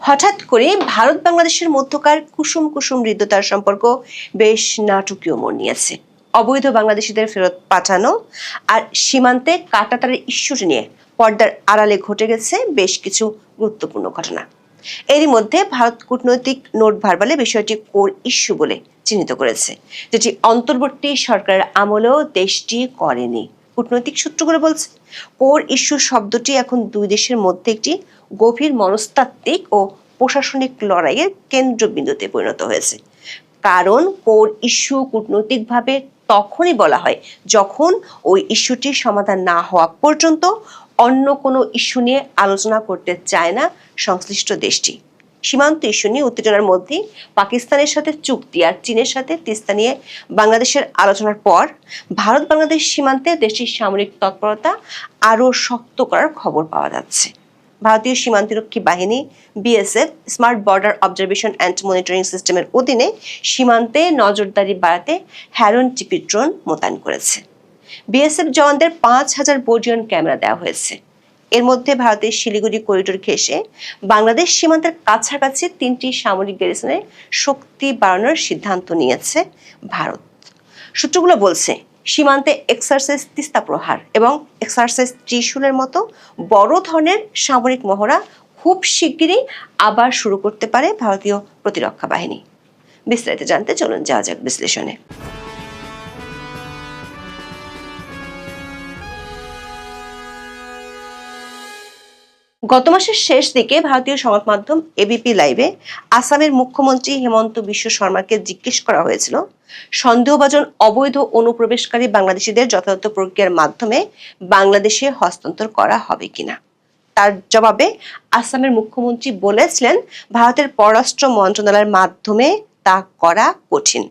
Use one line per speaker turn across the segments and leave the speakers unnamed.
হঠাৎ করে ভারত বাংলাদেশের মধ্যকার কুসুম কুসুম হৃদ্যতার সম্পর্ক বেশ নাটকীয় মোড় নিয়েছে। অবৈধ বাংলাদেশিদের ফেরত পাঠানো আর সীমান্তে কাঁটাতারের ইস্যুটি নিয়ে পর্দার আড়ালে ঘটে গেছে বেশ কিছু গুরুত্বপূর্ণ ঘটনা। এরই মধ্যে ভারত কূটনৈতিক নোট ভার্বালে বিষয়টি কোর ইস্যু বলে চিহ্নিত করেছে, যেটি অন্তর্বর্তী সরকারের আমলেও দেশটি করেনি। কূটনৈতিক সূত্রগুলো বলছে কোর ইস্যু শব্দটি এখন দুই দেশের মধ্যে একটি গভীর মনস্তাত্ত্বিক ও প্রশাসনিক লড়াইয়ের কেন্দ্রবিন্দুতে পরিণত হয়েছে। কারণ কোর ইস্যু কূটনৈতিকভাবে তখনই বলা হয় যখন ওই ইস্যুটির সমাধান না হওয়া পর্যন্ত অন্য কোনো ইস্যু নিয়ে আলোচনা করতে চায় না সংশ্লিষ্ট দেশটি। সীমান্ত ইস্যু নিয়ে উত্তেজনার মধ্যে পাকিস্তানের সাথে চুক্তি আর চীনের সাথে তিস্তা নিয়ে বাংলাদেশের আলোচনার পর ভারত বাংলাদেশ সীমান্তে দেশটির সামরিক তৎপরতা আরও শক্ত করার খবর পাওয়া যাচ্ছে। ভারতীয় সীমান্তরক্ষী বাহিনী BSF smart border observation and monitoring সিস্টেমের অধীনে সীমান্তে নজরদারি বাড়াতে হ্যারন টিপি ড্রোন মোতায়েন করেছে। বিএসএফ জওয়ানদের 5,000 বোর্ডিয়ন ক্যামেরা দেওয়া হয়েছে। এর মধ্যে ভারতের শিলিগুড়ি করিডোর ঘেঁষে বাংলাদেশ সীমান্তের কাছাকাছি 3টি সামরিক গ্যারিসনে শক্তি বাড়ানোর সিদ্ধান্ত নিয়েছে ভারত। সূত্রগুলো বলছে সীমান্তে এক্সারসাইজ তিস্তা প্রহার এবং এক্সারসাইজ ত্রিশূলের মতো বড় ধরনের সামরিক মহড়া খুব শিগগিরই আবার শুরু করতে পারে ভারতীয় প্রতিরক্ষা বাহিনী। বিস্তারিত জানতে চলুন যাওয়া যাক বিশ্লেষণে। গত মাসের শেষ দিকে ভারতীয় সংবাদ মাধ্যম এবিপি লাইভে আসামের মুখ্যমন্ত্রী হেমন্ত বিশ্ব শর্মাকে জিজ্ঞেস করা হয়েছিল সন্দেহভাজন অবৈধ অনুপ্রবেশকারী বাংলাদেশিদের যথাযথ প্রক্রিয়ার মাধ্যমে বাংলাদেশে হস্তান্তর করা হবে কিনা। তার জবাবে আসামের মুখ্যমন্ত্রী বলেছিলেন ভারতের পররাষ্ট্র মন্ত্রণালয়ের মাধ্যমে তা করা কঠিন,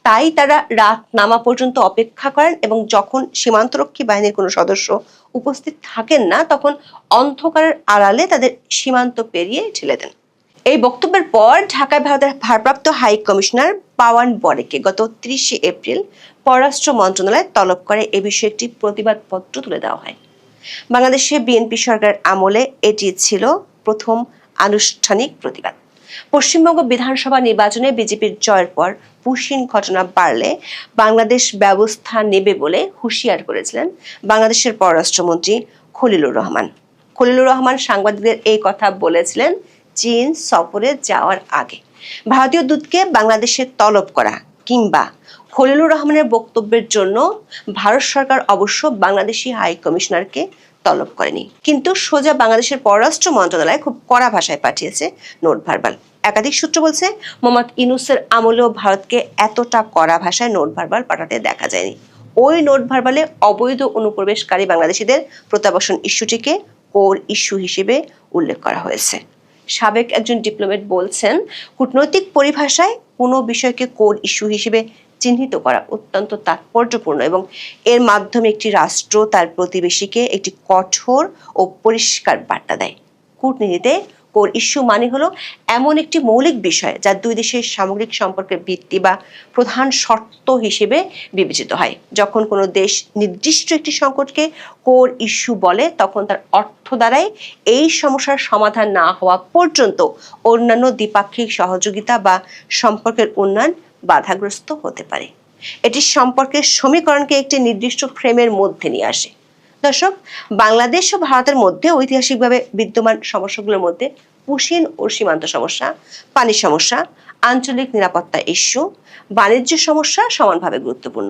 তাই তারা রাত নামা পর্যন্ত অপেক্ষা করেন এবং যখন সীমান্তরক্ষী বাহিনীর কোনো সদস্য উপস্থিত থাকেন না তখন অন্ধকারের আড়ালে তাদের সীমান্ত পেরিয়ে ঠেলে দেন। এই বক্তব্যের পর ঢাকায় ভারতের ভারপ্রাপ্ত হাই কমিশনার পাওয়ান বরেকে গত 30 এপ্রিল পররাষ্ট্র মন্ত্রণালয় তলব করে এ বিষয়ে একটি প্রতিবাদপত্র তুলে দেওয়া হয়। বাংলাদেশে বিএনপি সরকারের আমলে এটি ছিল প্রথম আনুষ্ঠানিক প্রতিবাদ। পশ্চিমবঙ্গ বিধানসভা নির্বাচনে বিজেপির জয়ের পর পুশিন ঘটনা বাড়লে বাংলাদেশ ব্যবস্থা নেবে বলে হুঁশিয়ার করেছিলেন বাংলাদেশের পররাষ্ট্রমন্ত্রী খলিলুর রহমান। খলিলুর রহমান সাংবাদিকদের এই কথা বলেছিলেন চীন সফরে যাওয়ার আগে। ভারতীয় দূতকে বাংলাদেশে তলব করা কিংবা খলিলুর রহমানের বক্তব্যের জন্য ভারত সরকার অবশ্য বাংলাদেশি হাই কমিশনারকে তলব করেনি, কিন্তু সোজা বাংলাদেশের পররাষ্ট্র মন্ত্রণালয় খুব কড়া ভাষায় পাঠিয়েছে নোট ভার্বাল। একাধিক সূত্র বলছে মোহাম্মদ ইউনূসের আমলেও ভারতকে এতটা কড়া ভাষায় নোট ভার্বাল পাঠাতে দেখা যায়নি। ওই নোট ভার্বালে অবৈধ অনুপ্রবেশকারী বাংলাদেশিদের প্রত্যাবাসন ইস্যুটিকে কোর ইস্যু হিসেবে উল্লেখ করা হয়েছে। সাবেক একজন ডিপ্লোম্যাট বলছেন কূটনৈতিক পরিভাষায় কোনো বিষয়কে কোর ইস্যু হিসেবে চিহ্নিত করা অত্যন্ত তাৎপর্যপূর্ণ এবং এর মাধ্যমে একটি রাষ্ট্র তার প্রতিবেশীকে একটি কঠোর ও পরিষ্কার বার্তা দেয়। কূটনীতিতে কোর ইস্যু মানে হলো এমন একটি মৌলিক বিষয় যা দুই দেশের সামগ্রিক সম্পর্কের ভিত্তি বা প্রধান শর্ত হিসেবে বিবেচিত হয়। যখন কোনো দেশ নির্দিষ্ট একটি সংকটকে কোর ইস্যু বলে তখন তার অর্থ দ্বারাই এই সমস্যার সমাধান না হওয়া পর্যন্ত অন্যান্য দ্বিপাক্ষিক সহযোগিতা বা সম্পর্কের উন্নয়ন বাধাগ্রস্ত হতে পারে। এটি সম্পর্কের সমীকরণকে একটি নির্দিষ্ট ফ্রেমের মধ্যে নিয়ে আসে। দর্শক, বাংলাদেশ ও ভারতের মধ্যে ঐতিহাসিকভাবে বিদ্যমান সমস্যাগুলোর মধ্যে পুশিন ও সীমান্ত সমস্যা, পানি সমস্যা, আঞ্চলিক নিরাপত্তা ইস্যু, বাণিজ্য সমস্যা সমানভাবে গুরুত্বপূর্ণ।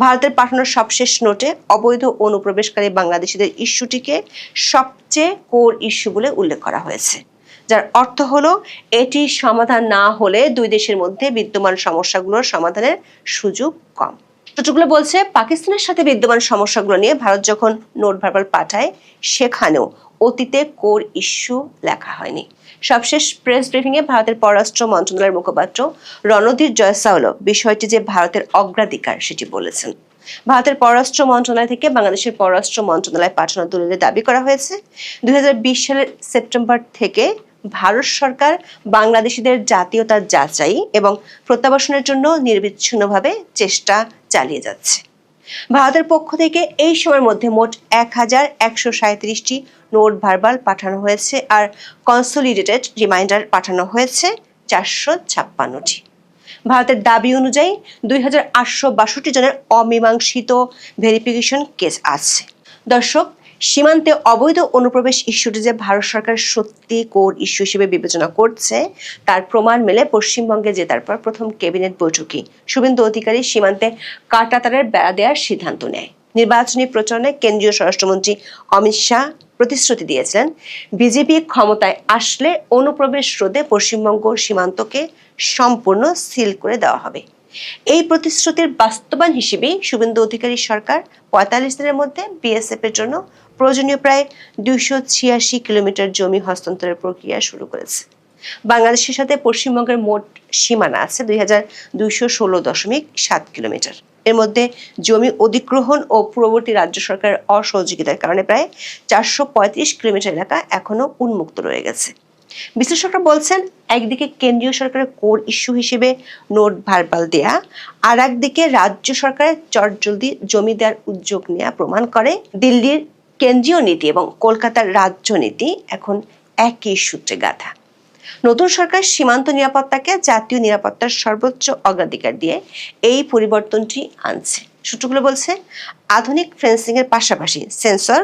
ভারতের পাঠানোর সবশেষ নোটে অবৈধ অনুপ্রবেশকারী বাংলাদেশিদের ইস্যুটিকে সবচেয়ে কোর ইস্যু বলে উল্লেখ করা হয়েছে, যার অর্থ হলো এটি সমাধান না হলে দুই দেশের মধ্যে বিদ্যমান সমস্যাগুলোর সমাধানের সুযোগ কম। সূত্রগুলো বলছে পাকিস্তানের সাথে বিদ্যমান সমস্যাগুলো নিয়ে ভারত যখন নোট ভার্বাল পাঠায় সেখানেও অতীতে কোর ইস্যু লেখা হয়নি। সবশেষ প্রেস ব্রিফিংয়ে ভারতের পররাষ্ট্র মন্ত্রণালয়ের মুখপাত্র রণধীর জয়সাওলা বিষয়টি যে ভারতের অগ্রাধিকার সেটি বলেছেন। ভারতের পররাষ্ট্র মন্ত্রণালয় থেকে বাংলাদেশের পররাষ্ট্র মন্ত্রণালয়ে পাঠানো দলিলে দাবি করা হয়েছে 2020 সালের সেপ্টেম্বর থেকে ভারত সরকার বাংলাদেশিদের জাতীয়তা যাচাই এবং প্রত্যাবাসনের জন্য নিরবিচ্ছিন্নভাবে চেষ্টা চালিয়ে যাচ্ছে। ভারতের পক্ষ থেকে এই সময়ের মধ্যে মোট 1137টি নোট ভার্বাল পাঠানো হয়েছে আর কনসোলিডেটেড রিমাইন্ডার পাঠানো হয়েছে 456টি। ভারতের দাবি অনুযায়ী 2862 জনের অমীমাংসিত ভেরিফিকেশন কেস আছে। দর্শক, সীমান্তে অবৈধ অনুপ্রবেশ ইস্যুটি যে ভারত সরকার সত্যি কোর ইস্যু হিসেবে বিবেচনা করছে তার প্রমাণ মেলে পশ্চিমবঙ্গে জেতার পর প্রথম ক্যাবিনেট বৈঠকে শুভেন্দু অধিকারী সীমান্তে কাঁটাতারের বেড়া দেওয়ার সিদ্ধান্ত নেয়। নির্বাচনী প্রচারণে কেন্দ্রীয় স্বরাষ্ট্রমন্ত্রী অমিত শাহ প্রতিশ্রুতি দিয়েছিলেন, বিজেপি ক্ষমতায় আসলে অনুপ্রবেশ রোধে পশ্চিমবঙ্গ সীমান্তকে সম্পূর্ণ সিল করে দেওয়া হবে। এই প্রতিশ্রুতির বাস্তবায়ন হিসেবে শুভেন্দু অধিকারী সরকার 45 দিনের মধ্যে বিএসএফ এর জন্য প্রয়োজনীয় প্রায় 286 কিলোমিটার জমি হস্তান্তরের প্রক্রিয়া শুরু করেছে। বাংলাদেশের সাথে পশ্চিমবঙ্গের মোট সীমানা আছে 2216.7 কিলোমিটার। এর মধ্যে জমি অধিগ্রহণ ও পূর্ববর্তী রাজ্য সরকারের অসহযোগিতার কারণে প্রায় 435 কিলোমিটার এলাকা এখনো উন্মুক্ত রয়ে গেছে। বিশ্লেষকরা বলছেন, একদিকে কেন্দ্রীয় সরকারের কোর ইস্যু হিসেবে নোট ভার্বাল দেয়া, আর একদিকে রাজ্য সরকারের চটজলদি জমি দেওয়ার উদ্যোগ নেওয়া প্রমাণ করে দিল্লির কেন্দ্রীয় নীতি এবং কলকাতার রাজ্য নীতি এখন একই সূত্রে গাঁথা। নতুন সরকার সীমান্ত নিরাপত্তাকে জাতীয় নিরাপত্তার সর্বোচ্চ অগ্রাধিকার দিয়ে এই পরিবর্তনটি আনছে। সূত্রগুলো বলছে, আধুনিক ফেন্সিং এর পাশাপাশি sensor,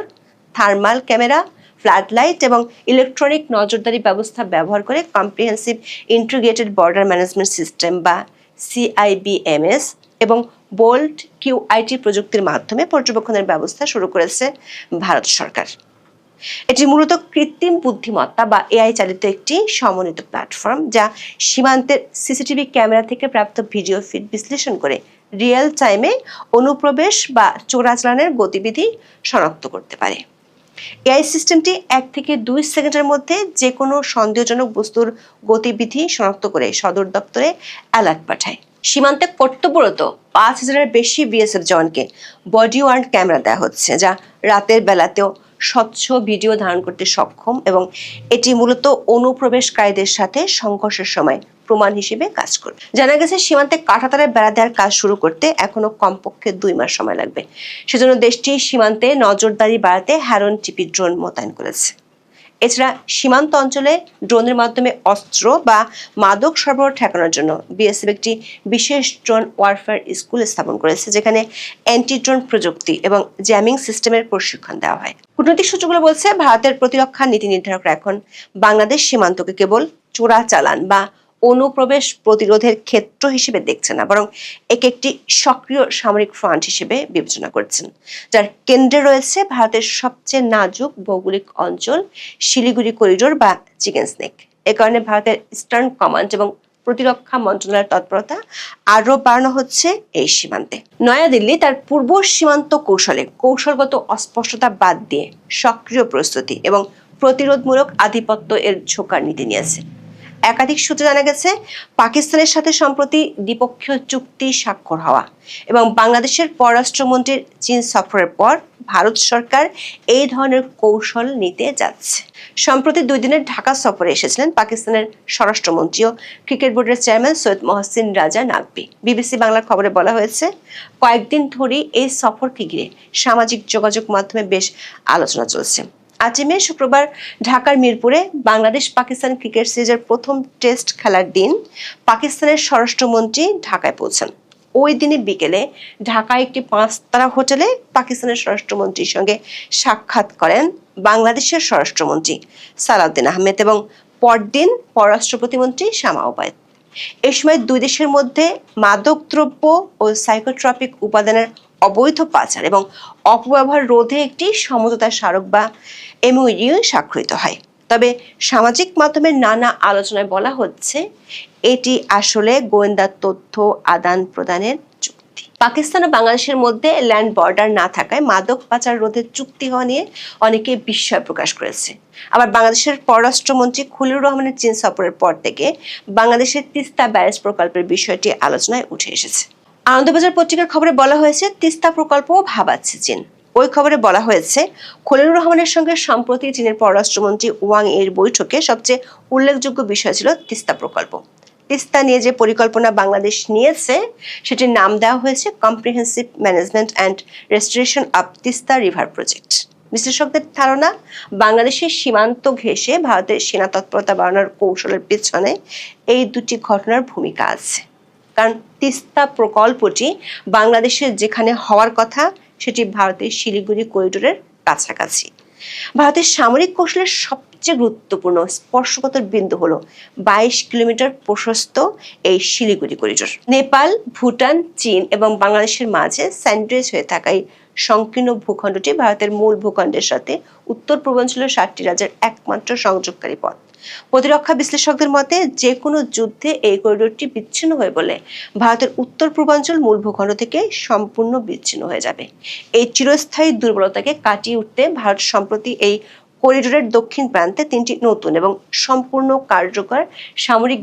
thermal camera, flood light এবং ইলেকট্রনিক নজরদারি ব্যবস্থা ব্যবহার করে comprehensive integrated border management system বা CIBMS এবং বোল্ট QIT প্রযুক্তির মাধ্যমে পর্যবেক্ষণের ব্যবস্থা শুরু করেছে ভারত সরকার। এটি মূলত কৃত্রিম বুদ্ধিমত্তা বা AI চালিত একটি সমন্বিত প্ল্যাটফর্ম, যা সীমান্তের CCTV ক্যামেরা থেকে প্রাপ্ত ভিডিও ফিড বিশ্লেষণ করে রিয়েল টাইমে অনুপ্রবেশ বা চোরাচালানের গতিবিধি শনাক্ত করতে পারে। AI সিস্টেমটি 1 থেকে 2 সেকেন্ডের মধ্যে যে কোনো সন্দেহজনক বস্তুর গতিবিধি শনাক্ত করে সদর দপ্তরে অ্যালার্ট পাঠায়। সীমান্তে কর্তব্যরত 5000-এর বেশি বিএসএফ জওয়ানকে বডি ওয়ার্ন ক্যামেরা দেওয়া হচ্ছে, যা রাতের বেলাতেও স্বচ্ছ ভিডিও ধারণ করতে সক্ষম এবং এটি মূলত অনুপ্রবেশকারীদের সাথে সংঘর্ষের সময় প্রমাণ হিসেবে কাজ করবে। জানা গেছে, সীমান্তে কাঁটাতারের বেড়া দেওয়ার কাজ শুরু করতে এখনো কমপক্ষে 2 মাস সময় লাগবে। সেজন্য দেশটি সীমান্তে নজরদারি বাড়াতে হ্যারন টিপি ড্রোন মোতায়েন করেছে। এছাড়া সীমান্ত অঞ্চলে ড্রোনের মাধ্যমে অস্ত্র বা মাদক সরবরাহ ঠেকানোর জন্য বিএসএফ একটি বিশেষ ড্রোন ওয়ারফেয়ার স্কুল স্থাপন করেছে, যেখানে অ্যান্টি ড্রোন প্রযুক্তি এবং জ্যামিং সিস্টেমের প্রশিক্ষণ দেওয়া হয়। কূটনৈতিক সূত্রগুলো বলছে, ভারতের প্রতিরক্ষা নীতি নির্ধারকরা এখন বাংলাদেশ সীমান্তকে কেবল চোরাচালান বা অনুপ্রবেশ প্রতিরোধের ক্ষেত্র হিসেবে দেখছে না, বরং একে একটি সক্রিয় সামরিক ফ্রন্ট হিসেবে বিবেচনা করছেন, যার কেন্দ্রে রয়েছে ভারতের সবচেয়ে নাজুক ভৌগোলিক অঞ্চল শিলিগুড়ি করিডোর বা চিকেন স্নেক। এ কারণে ভারতের ইস্টার্ন কমান্ড এবং প্রতিরক্ষা মন্ত্রণালয়ের তৎপরতা আরও বাড়ানো হচ্ছে এই সীমান্তে। নয়াদিল্লি তার পূর্ব সীমান্ত কৌশলগত অস্পষ্টতা বাদ দিয়ে সক্রিয় প্রস্তুতি এবং প্রতিরোধমূলক আধিপত্য এর ঝোঁকার নীতি নিয়েছে। একাধিক সূত্রে জানা গেছে, পাকিস্তানের সাথে সম্প্রতি দ্বিপক্ষীয় চুক্তি স্বাক্ষর হওয়া এবং বাংলাদেশের পররাষ্ট্রমন্ত্রীর চীন সফরের পর ভারত সরকার এই ধরনের কৌশল নিতে যাচ্ছে। সম্প্রতি 2 দিনের ঢাকা সফরে এসেছিলেন পাকিস্তানের স্বরাষ্ট্রমন্ত্রী ও ক্রিকেট বোর্ডের চেয়ারম্যান সৈয়দ মহসিন রাজা নাকভি। বিবিসি বাংলার খবরে বলা হয়েছে, কয়েকদিন ধরেই এই সফরকে ঘিরে সামাজিক যোগাযোগ মাধ্যমে বেশ আলোচনা চলছে। 8 মে শুক্রবার ঢাকার মিরপুরে বাংলাদেশ পাকিস্তান ক্রিকেট সিরিজের প্রথম টেস্ট খেলার দিন পাকিস্তানের স্বরাষ্ট্রমন্ত্রী ঢাকায় পৌঁছান। ওই দিনই বিকেলে ঢাকায় একটি 5-তারা হোটেলে পাকিস্তানের স্বরাষ্ট্রমন্ত্রীর সঙ্গে সাক্ষাৎ করেন বাংলাদেশের স্বরাষ্ট্রমন্ত্রী সালাউদ্দিন আহমেদ এবং পরদিন পররাষ্ট্র প্রতিমন্ত্রী শামা ওবায়দ। এই সময় 2 দেশের মধ্যে মাদকদ্রব্য ও সাইকোট্রপিক উপাদানের অবৈধ পাচার এবং অপব্যবহার রোধে একটি সমঝোতা স্মারক বা MOU স্বাক্ষরিত হয়। তবে সামাজিক মাধ্যমে নানা আলোচনায় বলা হচ্ছে, এটি আসলে গোয়েন্দা তথ্য আদান প্রদানের চুক্তি। পাকিস্তান ও বাংলাদেশের মধ্যে ল্যান্ড বর্ডার না থাকায় মাদক পাচার রোধের চুক্তি হওয়া নিয়ে অনেকে বিস্ময় প্রকাশ করেছে। আবার বাংলাদেশের পররাষ্ট্রমন্ত্রী খলিলুর রহমানের চীন সফরের পর থেকে বাংলাদেশের তিস্তা ব্যারেজ প্রকল্পের বিষয়টি আলোচনায় উঠে এসেছে। আনন্দবাজার পত্রিকার খবরে বলা হয়েছে, তিস্তা প্রকল্পও ভাবাচ্ছে চীন। ওই খবরে বলা হয়েছে, খলিলুর রহমানের সঙ্গে সম্প্রতি চীনের পররাষ্ট্রমন্ত্রী ওয়াং এর বৈঠকে সবচেয়ে উল্লেখযোগ্য বিষয় ছিল তিস্তা প্রকল্প। তিস্তা নিয়ে যে পরিকল্পনা বাংলাদেশ নিয়েছে সেটির নাম দেওয়া হয়েছে comprehensive management and restoration of Teesta river project. বিশ্লেষকদের ধারণা, বাংলাদেশের সীমান্ত ঘেঁষে ভারতের সেনা তৎপরতা বাড়ানোর কৌশলের পেছনে এই দুটি ঘটনার ভূমিকা আছে। কারণ তিস্তা প্রকল্পটি বাংলাদেশের যেখানে হওয়ার কথা সেটি ভারতের শিলিগুড়ি করিডোরের কাছাকাছি। ভারতের সামরিক কৌশলের সবচেয়ে গুরুত্বপূর্ণ স্পর্শকাতর বিন্দু হলো 22 কিলোমিটার প্রশস্ত এই শিলিগুড়ি করিডোর। নেপাল, ভুটান, চীন এবং বাংলাদেশের মাঝে স্যান্ডউইচ হয়ে থাকা এই সংকীর্ণ ভূখণ্ডটি ভারতের মূল ভূখণ্ডের সাথে উত্তর পূর্বাঞ্চলের 7টি রাজ্যের একমাত্র সংযোগকারী পথ। প্রতিরক্ষা বিশ্লেষকদের মতে, যে কোনো যুদ্ধে এই করিডোরটি বিচ্ছিন্ন হয়ে পড়লে ভারতের উত্তর পূর্বাঞ্চল মূল ভূখণ্ড থেকে সম্পূর্ণ বিচ্ছিন্ন হয়ে যাবে। এই চিরস্থায়ী দুর্বলতাকে কাটিয়ে উঠতে ভারত সম্প্রতি এই করিডোরের দক্ষিণ প্রান্তে 3টি নতুন এবং সম্পূর্ণ কার্যকর সামরিক